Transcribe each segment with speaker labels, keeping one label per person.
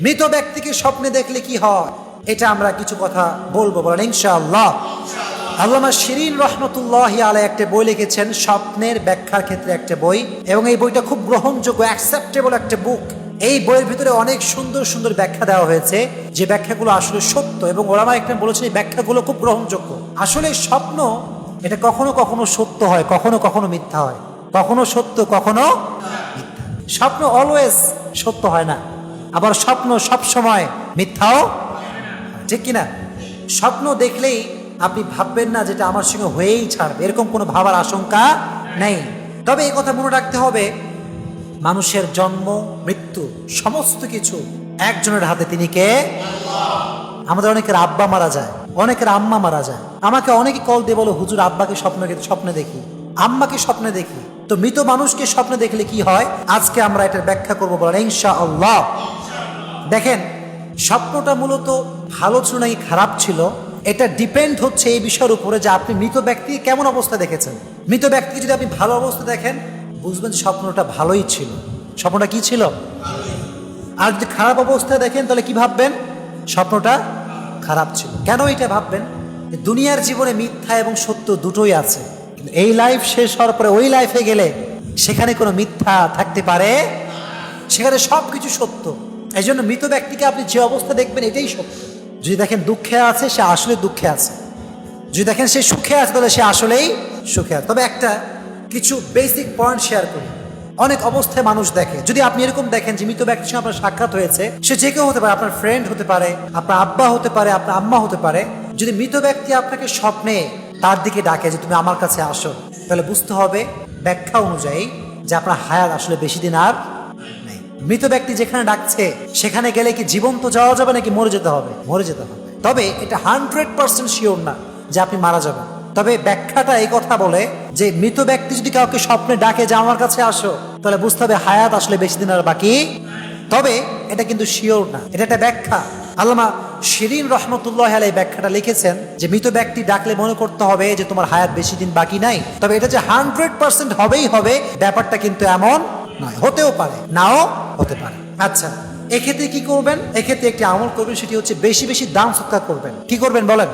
Speaker 1: মৃত ব্যক্তিকে স্বপ্নে দেখলে কি হয়, এটা আমরা কিছু কথা বলবো, বলেন ইনশাআল্লাহ। আল্লামা শিরিন রহমতুল্লাহি আলাইহি একটা বই লিখেছেন স্বপ্নের ব্যাখ্যার ক্ষেত্রে একটা বই, এবং এই বইটা খুব গ্রহণযোগ্য, অ্যাকসেপ্টেবল একটা বুক। এই বইয়ের ভিতরে অনেক সুন্দর সুন্দর ব্যাখ্যা দেওয়া হয়েছে, যে ব্যাখ্যাগুলো আসলে সত্য, এবং ওলামা একরাম বলেছেন এই ব্যাখ্যাগুলো খুব গ্রহণযোগ্য। আসলে স্বপ্ন এটা কখনো কখনো সত্য হয়, কখনো কখনো মিথ্যা হয়, কখনো সত্য কখনো মিথ্যা। স্বপ্ন অলওয়েজ সত্য হয় না, আবার স্বপ্ন সব সময় মিথ্যাও, ঠিক কিনা? স্বপ্ন দেখলেই আপনি ভাববেন না যেটা আমার সঙ্গে হয়েই ছাড়বে, এরকম কোনো ভাবার আশঙ্কা নেই। তবে এই কথা মনে রাখতে হবে, মানুষের জন্ম মৃত্যু সমস্ত কিছু একজনের হাতে, তিনি কে? আমাদের অনেকের আব্বা মারা যায়, অনেকের আম্মা মারা যায়। আমাকে অনেকে কল দিয়ে বলো, হুজুর আব্বাকে স্বপ্নে দেখি, আম্মাকে স্বপ্নে দেখি। তো মৃত মানুষকে স্বপ্নে দেখলে কি হয়, আজকে আমরা এটার ব্যাখ্যা করবো, বলেন ইনশাআল্লাহ। দেখেন, স্বপ্নটা মূলত ভালো ছিল নাকি খারাপ ছিল, এটা ডিপেন্ড হচ্ছে এই বিষয়ের উপরে যে আপনি মৃত ব্যক্তিকে কেমন অবস্থা দেখেছেন। মৃত ব্যক্তিকে যদি আপনি ভালো অবস্থা দেখেন, বুঝবেন স্বপ্নটা ভালোই ছিল। স্বপ্নটা কি ছিল? আর যদি খারাপ অবস্থায় দেখেন, তাহলে কি ভাববেন? স্বপ্নটা খারাপ ছিল। কেন এটা ভাববেন? দুনিয়ার জীবনে মিথ্যা এবং সত্য দুটোই আছে, কিন্তু এই লাইফ শেষ হওয়ার পরে ওই লাইফে গেলে সেখানে কোনো মিথ্যা থাকতে পারে, সেখানে সবকিছু সত্য। এই জন্য মৃত ব্যক্তিকে আপনি যে অবস্থা দেখবেন এটাই সত্য। যদি দেখেন দুঃখে আছে, সে আসলে দুঃখে আছে। যদি দেখেন সে সুখে আছে, তাহলে সে আসলেই সুখে আছে। তবে একটা কিছু বেসিক পয়েন্ট শেয়ার করি। অনেক অবস্থায় মানুষ দেখে, যদি আপনি এরকম দেখেন যে মৃত ব্যক্তির সঙ্গে আপনার সাক্ষাৎ হয়েছে, সে যে কেউ হতে পারে, আপনার ফ্রেন্ড হতে পারে, আপনার আব্বা হতে পারে, আপনার আম্মা হতে পারে। যদি মৃত ব্যক্তি আপনাকে স্বপ্নে তার দিকে ডাকে যে তুমি আমার কাছে আসো, তাহলে বুঝতে হবে ব্যাখ্যা অনুযায়ী যে আপনার হায়াত আসলে বেশি দিন আর নেই। মৃত ব্যক্তি যেখানে ডাকছে সেখানে গেলে কি জীবন্ত যাওয়া যাবে নাকি মরে যেতে হবে? মরে যেতে হবে। তবে এটা 100% শিওর না যে আপনি মারা যাবেন। তবে ব্যাখ্যাটা এই কথা বলে যে মৃত ব্যক্তি যদি কাউকে স্বপ্নে ডাকে যে আমার কাছে আসো, তাহলে বুঝতে হবে হায়াত আসলে বেশি দিন আর বাকি। তবে এটা কিন্তু শিওর না, এটা একটা ব্যাখ্যা। আল্লামা শিরিন রহমতুল্লাহ আলাইহি ব্যাখ্যাটা লিখেছেন যে মৃত ব্যক্তি ডাকলে মনে করতে হবে যে তোমার হায়াত বেশি দিন বাকি নাই। তবে এটা যে 100% হবেই হবে, ব্যাপারটা কিন্তু এমন নয়। হতেও পারে, নাও হতে পারে। আচ্ছা, এক্ষেত্রে কি করবেন? এক্ষেত্রে একটি আমল করবেন, সেটি হচ্ছে বেশি বেশি দান সৎকার করবেন। কি করবেন বলেন?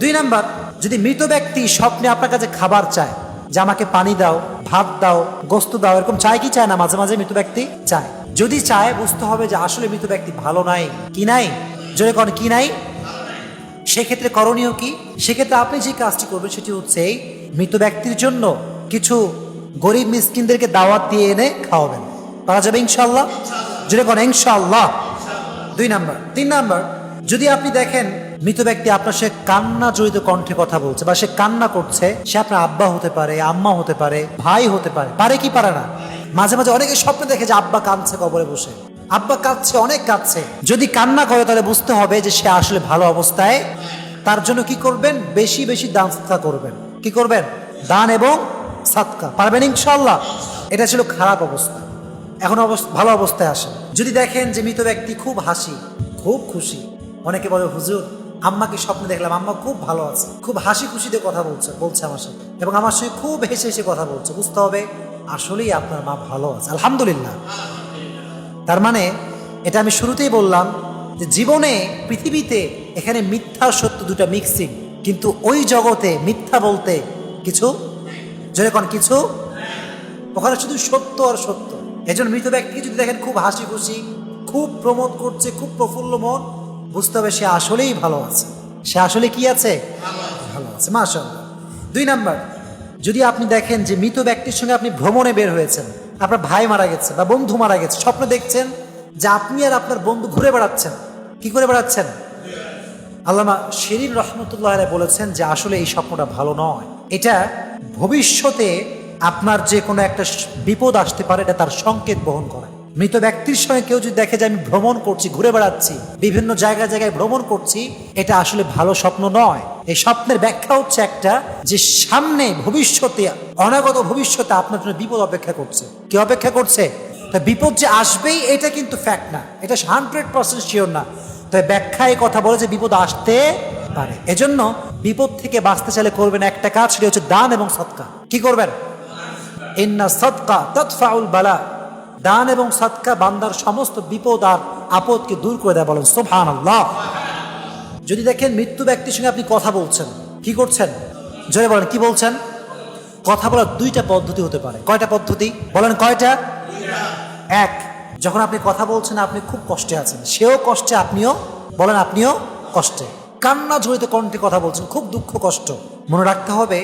Speaker 1: 2 নাম্বার, যদি মৃত ব্যক্তি স্বপ্নে আপনার কাছে খাবার চায়, যে আমাকে পানি দাও, ভাত দাও, গোস্ত দাও, এরকম চায় কি চায় না? মাঝে মাঝে মৃত ব্যক্তি চায়। যদি চায়, বুঝতে হবে যে আসলে মৃত ব্যক্তি ভালো নাই। কি নাই? জোরে কোন কি নাই? সেক্ষেত্রে করণীয় কি? সেক্ষেত্রে আপনি যে কাজটি করবেন সেটি হচ্ছে মৃত ব্যক্তির জন্য কিছু গরিব মিসকিনদেরকে দাওয়াত দিয়ে এনে খাওয়াবেন। পারা যাবে ইনশাআল্লাহ? জোরে কোন ইনশাআল্লাহ। 2 নাম্বার। 3 নাম্বার, যদি আপনি দেখেন মৃত ব্যক্তি আপনার সে কান্না জড়িত কণ্ঠে কথা বলছে, বা সে কান্না করছে, সে আপনার আব্বা হতে পারে, আম্মা হতে পারে, ভাই হতে পারে, পারে কি পারে না? মাঝে মাঝে অনেকে স্বপ্নে দেখে যে আব্বা কাঁদছে কবরে বসে, আব্বা কাঁদছে, অনেক কাঁদছে। যদি কান্না করে তাহলে বুঝতে হবে যে সে আসলে ভালো অবস্থায়। তার জন্য কি করবেন? বেশি বেশি দান সৎকা করবেন। কি করবেন? দান এবং সৎকা। পারবেন ইনশাআল্লাহ? এটা ছিল খারাপ অবস্থা। এখন ভালো অবস্থায় আসেন। যদি দেখেন যে মৃত ব্যক্তি খুব হাসি, খুব খুশি, অনেকে বলে হুজুর আম্মাকে স্বপ্নে দেখলাম, আম্মা খুব ভালো আছে, খুব হাসি খুশিতে কথা বলছে আমার সাথে, এবং আমার সঙ্গে খুব হেসে হেসে কথা বলছে, বুঝতে হবে আসলেই আপনার মা ভালো আছে, আলহামদুলিল্লাহ। তার মানে এটা আমি শুরুতেই বললাম যে জীবনে, পৃথিবীতে এখানে মিথ্যা সত্য দুটা মিক্সিং, কিন্তু ওই জগতে মিথ্যা বলতে কিছু, যদি কোন কিছু, ওখানে শুধু সত্য আর সত্য। এজন্য মৃত ব্যক্তিকে যদি দেখেন খুব হাসি খুশি, খুব প্রমোদ করছে, খুব প্রফুল্ল মন, বুঝতে হবে সে আসলেই ভালো আছে। সে আসলে কি আছে? ভালো আছে, মাশাআল্লাহ। 2 নাম্বার, যদি আপনি দেখেন যে মৃত ব্যক্তির সঙ্গে আপনি ভ্রমণে বের হয়েছেন, আপনার ভাই মারা গেছে বা বন্ধু মারা গেছে, স্বপ্ন দেখছেন যে আপনি আর আপনার বন্ধু ঘুরে বেড়াচ্ছেন। কি করে বেড়াচ্ছেন? আল্লামা শিরিন রহমতুল্লাহ আলাইহি বলেছেন যে আসলে এই স্বপ্নটা ভালো নয়। এটা ভবিষ্যতে আপনার যে কোনো একটা বিপদ আসতে পারে, এটা তার সংকেত বহন করে। মৃত ব্যক্তির সঙ্গে কেউ যদি দেখে যে আমি ভ্রমণ করছি, ঘুরে বেড়াচ্ছি, বিভিন্ন জায়গায় জায়গায় ভ্রমণ করছি, এটা আসলে ভালো স্বপ্ন নয়। এই স্বপ্নের ব্যাখ্যা হচ্ছে একটা, যে সামনে ভবিষ্যতে, অনাগত ভবিষ্যতে আপনার জন্য বিপদ অপেক্ষা করছে। কি অপেক্ষা করছে? তা বিপদ যে আসবেই এটা কিন্তু ফ্যাক্ট না, এটা 100% শিওর না। তবে ব্যাখ্যায় কথা বলে যে বিপদ আসতে পারে। এজন্য বিপদ থেকে বাঁচতে চাইলে করবেন একটা কাজ, সেটা হচ্ছে দান এবং সদকা। কি করবেন? ইন্না সাদকা তাদফাউল বালা। দান এবং সদকা বান্দার সমস্ত বিপদ আর আপদকে দূর করে দেয়, বলেন সুবহানাল্লাহ। যদি দেখেন মৃত্যু ব্যক্তির সঙ্গে আপনি কথা বলছেন, কি করছেন? জোরে বলেন, কি বলছেন? কথা বলার দুইটা পদ্ধতি হতে পারে। কয়টা পদ্ধতি বলেন? কয়টা? এক, যখন আপনি কথা বলছেন আপনি খুব কষ্টে আছেন, সেও কষ্টে, আপনিও বলেন আপনিও কষ্টে, কান্না জড়িত কণ্ঠে কথা বলছেন, খুব দুঃখ কষ্ট। মনে রাখতে হবে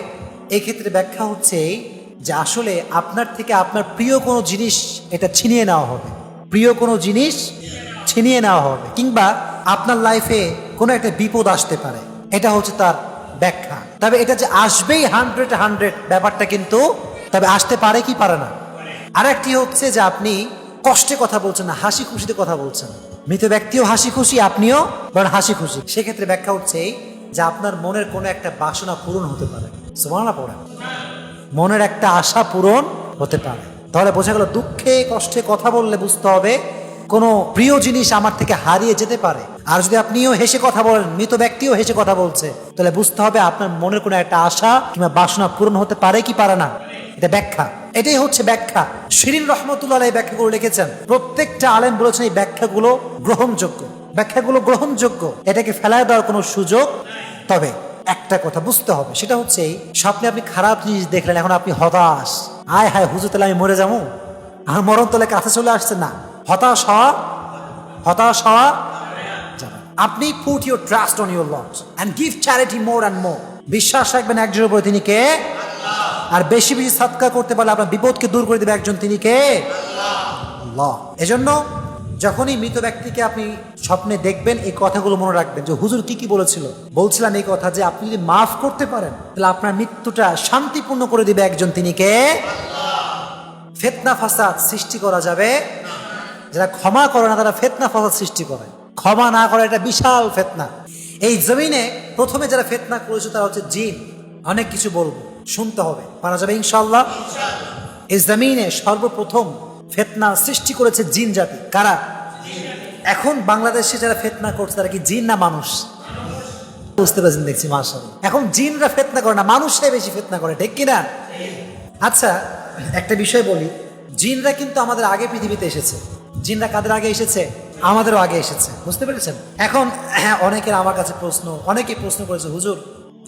Speaker 1: এই ক্ষেত্রে ব্যাখ্যা হচ্ছে এই যে আসলে আপনার থেকে আপনার প্রিয় কোনো জিনিস এটা ছিনিয়ে নেওয়া হবে, প্রিয় কোনো জিনিস ছিনিয়ে নেওয়া হবে, কিংবা আপনার লাইফে কোনো একটা বিপদ আসতে পারে, এটা হচ্ছে তার ব্যাখ্যা। তবে এটা যে আসবেই 100 ব্যাপারটা কিন্তু, তবে আসতে পারে কি পারে না। আরেকটি হচ্ছে যে আপনি কষ্টে কথা বলছেন না, হাসি খুশিতে কথা বলছেন, মৃত ব্যক্তিও হাসি খুশি, আপনিও বলেন হাসি খুশি। সেক্ষেত্রে ব্যাখ্যা হচ্ছে এই যে আপনার মনের কোনো একটা বাসনা পূরণ হতে পারে। সুবহানাল্লাহ পড়েন। মনের একটা আশা পূরণ হতে পারে। তাহলে বোঝা গেল দুঃখে কষ্টে কথা বললে বুঝতে হবে কোনো প্রিয় জিনিস আমার থেকে হারিয়ে যেতে পারে। আর যদি আপনিও হেসে কথা বলেন, মৃত ব্যক্তিও হেসে কথা বলছে, তাহলে বুঝতে হবে আপনার মনের কোনো একটা আশা কিংবা বাসনা পূরণ হতে পারে কি পারে না। এটা ব্যাখ্যা, এটাই হচ্ছে ব্যাখ্যা। শিরিন রহমতুল্লাহ এই ব্যাখ্যাগুলো লিখেছেন, প্রত্যেকটা আলেম বলেছেন এই ব্যাখ্যাগুলো গ্রহণযোগ্য, ব্যাখ্যাগুলো গ্রহণযোগ্য, এটাকে ফেলায় দেওয়ার কোনো সুযোগ। তবে একটা কথা বুঝতে হবে, সেটা হচ্ছে এই স্বপ্নে আপনি খারাপ জিনিস দেখলেন, এখন আপনি হতাশ, আয় হায় হুজুর তাহলে আমি মরে যাবো, আমার মরণ তলে কাছে চলে আসছে না, হতাশ হওয়া যাবে। আপনি put your trust on your lord and give charity more and more. বিশ্বাস রাখবেন একজনের উপরে, তিনি কে? আর বেশি বেশি সাদকা করতে পারলে আপনার বিপদকে দূর করে দেবে একজন, তিনি কে? আল্লাহ। এজন্য যখনই মৃত ব্যক্তিকে আপনি স্বপ্নে দেখবেন এই কথাগুলো মনে রাখবেন যে হুজুর কি কি বলেছিল। বলছিলাম এই কথা যে আপনি যদি মাফ করতে পারেন তাহলে আপনার মৃত্যুটা শান্তিপূর্ণ করে দিবে একজন, তিনি কে? ফিতনা ফাসাদ সৃষ্টি করা যাবে। যারা ক্ষমা করে না তারা ফিতনা ফাসাদ সৃষ্টি করে, ক্ষমা না করে এটা বিশাল ফিতনা। এই জমিনে প্রথমে যারা ফিতনা করেছে তারা হচ্ছে জিন। অনেক কিছু বলবো, শুনতে হবে, পারা যাবে ইনশাআল্লাহ। এই জমিনে সর্বপ্রথম ফিতনা সৃষ্টি করেছে জিন জাতি। কারা? এখন বাংলাদেশে যারা ফিতনা করছে তারা কি জিন না মানুষ? বুঝতে পারছেন দেখছি মাশাআল্লাহ। এখন জিনরা ফিতনা করে না, মানুষরাই বেশি ফিতনা করে, ঠিক কিনা? আচ্ছা একটা বিষয় বলি, জিনরা কিন্তু আমাদের আগে পৃথিবীতে এসেছে। জিনরা কাদের আগে এসেছে? আমাদেরও আগে এসেছে, বুঝতে পেরেছেন? এখন হ্যাঁ, অনেকের আমার কাছে প্রশ্ন, অনেকেই প্রশ্ন করেছে হুজুর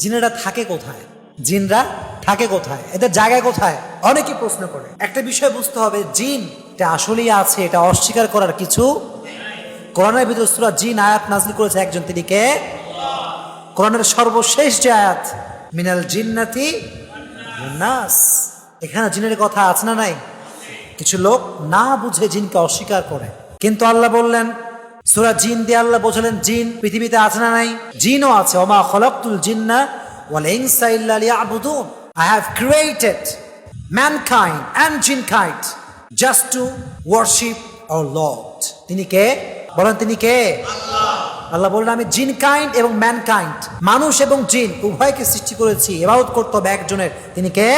Speaker 1: জিনেরা থাকে কোথায়, জিনরা থাকে কোথায়, এদের জায়গা কোথায়, অনেকে প্রশ্ন করে। একটা বিষয় বুঝতে হবে, জিন এটা আসলেই আছে, এটা অস্বীকার করার কিছু। কোরআনের ভিতর সূরা জিন আয়াত নাযিল করেছে একজন, তিনি কে? কোরআনের সর্বশেষ যে আয়াত, মিনাল জিন্নাতি ওয়ান নাস, এখানে জিনের কথা আছে না নাই? কিছু লোক না বুঝে জিনকে অস্বীকার করে, কিন্তু আল্লাহ বললেন সূরা জিন দিয়ে আল্লাহ বোঝালেন জিন পৃথিবীতে আছে না নাই? জিনও আছে। ওমা খলাকতুল জিন্না ওয়াল ইনসা ইল্লা লিয়াবুদুন, I have created mankind and jinnkind just to worship our lord. তিনি কে? বলেন তিনি কে? আল্লাহ বললেন আমি জিনকাইন্ড এবং ম্যানকাইন্ড, মানুষ এবং জিন উভয়কে সৃষ্টি করেছি, ইবাদত করতে হবে একজনের, তিনি কে?